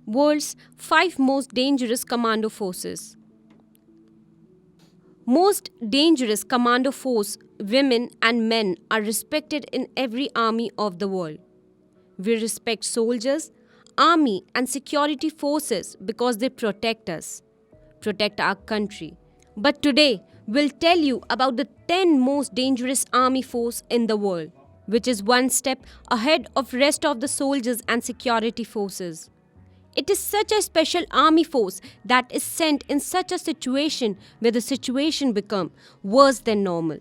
World's 5 most dangerous commando forces. Most dangerous commando force, women and men are respected in every army of the world. We respect soldiers, army and security forces because they protect us, protect our country. But today, we'll tell you about the 10 most dangerous army force in the world, which is one step ahead of rest of the soldiers and security forces. It is such a special army force that is sent in such a situation where the situation become worse than normal.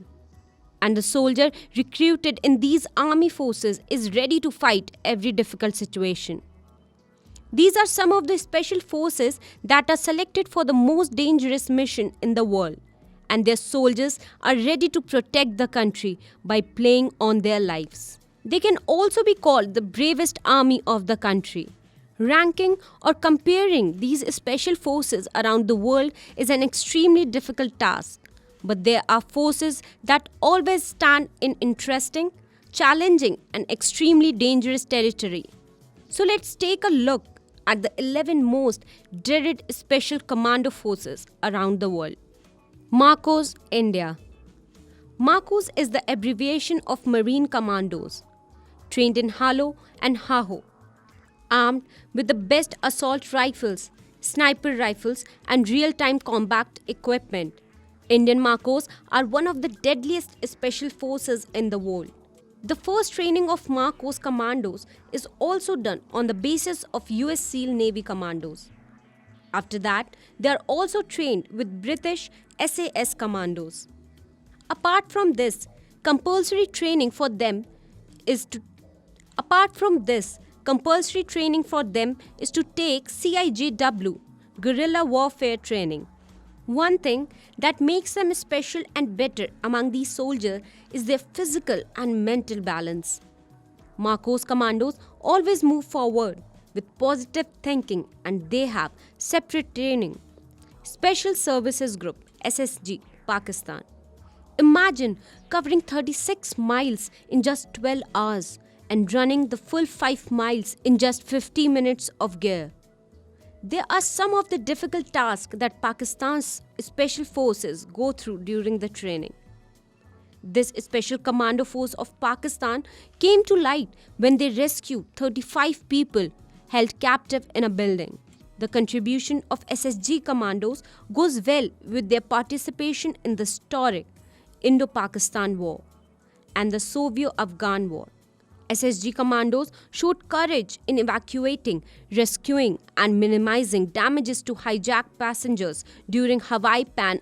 And the soldier recruited in these army forces is ready to fight every difficult situation. These are some of the special forces that are selected for the most dangerous mission in the world, and their soldiers are ready to protect the country by playing on their lives. They can also be called the bravest army of the country. Ranking or comparing these special forces around the world is an extremely difficult task, but there are forces that always stand in interesting, challenging, and extremely dangerous territory. So let's take a look at the 11 most dreaded special commando forces around the world. Marcos, India. Marcos is the abbreviation of Marine Commandos, trained in Halo and Haho, armed with the best assault rifles, sniper rifles, and real-time combat equipment. Indian Marcos are one of the deadliest special forces in the world. The first training of Marcos commandos is also done on the basis of US SEAL Navy commandos. After that, they are also trained with British SAS commandos. Apart from this, compulsory training for them is to take CIJW, guerrilla warfare training. One thing that makes them special and better among these soldiers is their physical and mental balance. Marcos commandos always move forward with positive thinking, and they have separate training. Special Services Group SSG, Pakistan. Imagine covering 36 miles in just 12 hours and running the full 5 miles in just 50 minutes of gear. There are some of the difficult tasks that Pakistan's special forces go through during the training. This special commando force of Pakistan came to light when they rescued 35 people held captive in a building. The contribution of SSG commandos goes well with their participation in the historic Indo-Pakistan War and the Soviet-Afghan War. SSG commandos showed courage in evacuating, rescuing, and minimizing damages to hijacked passengers during Hawaii Pan.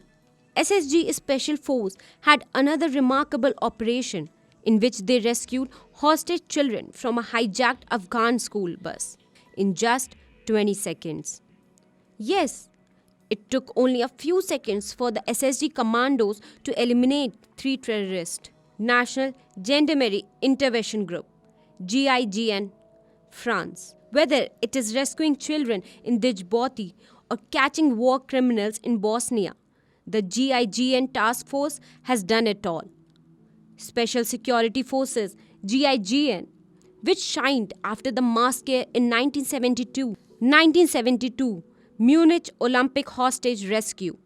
SSG Special Force had another remarkable operation in which they rescued hostage children from a hijacked Afghan school bus in just 20 seconds. Yes, it took only a few seconds for the SSG commandos to eliminate 3 terrorists. National Gendarmerie Intervention Group, GIGN, France. Whether it is rescuing children in Djibouti or catching war criminals in Bosnia, the GIGN task force has done it all. Special Security Forces, GIGN, which shined after the mass scare in 1972 Munich Olympic hostage rescue,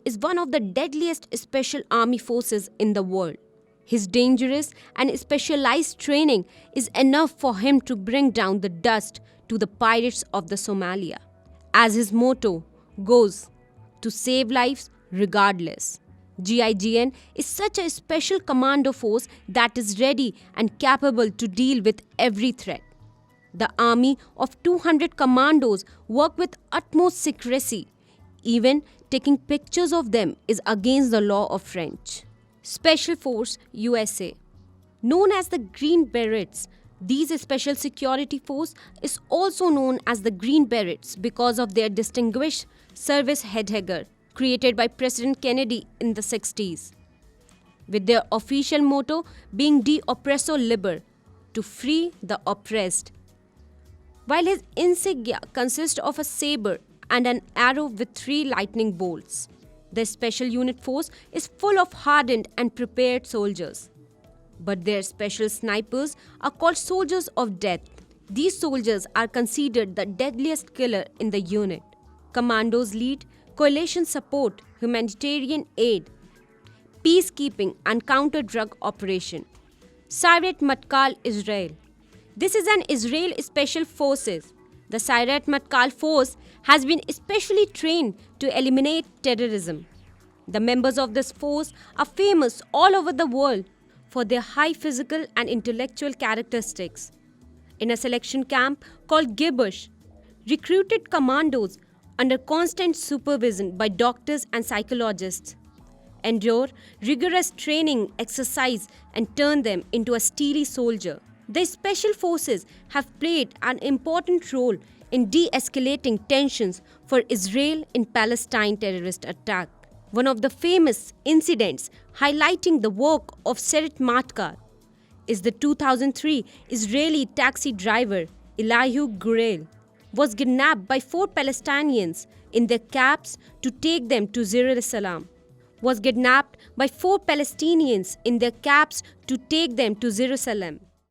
is one of the deadliest special army forces in the world. His dangerous and specialized training is enough for him to bring down the dust to the pirates of the Somalia. As his motto goes, to save lives regardless. GIGN is such a special commando force that is ready and capable to deal with every threat. The army of 200 commandos work with utmost secrecy. Even taking pictures of them is against the law of French. Special Force USA. Known as the Green Berets, these special security force is also known as the Green Berets because of their distinguished service headgear created by President Kennedy in the 60s, with their official motto being De Oppresso Liber, to free the oppressed. While his insignia consists of a saber and an arrow with 3 lightning bolts. The special unit force is full of hardened and prepared soldiers. But their special snipers are called soldiers of death. These soldiers are considered the deadliest killer in the unit. Commandos lead coalition support, humanitarian aid, peacekeeping, and counter drug operation. Sayeret Matkal, Israel. This is an Israel Special Forces. The Sayeret Matkal force has been specially trained to eliminate terrorism. The members of this force are famous all over the world for their high physical and intellectual characteristics. In a selection camp called Gibush, recruited commandos under constant supervision by doctors and psychologists endure rigorous training exercise and turn them into a steely soldier. The special forces have played an important role in de-escalating tensions for Israel in Palestine terrorist attack. One of the famous incidents highlighting the work of Sayeret Matkal is the 2003 Israeli taxi driver Elihu Gurel was kidnapped by 4 Palestinians in their cabs to take them to Jerusalem. Was kidnapped by 4 Palestinians in their cabs to take them to Jerusalem.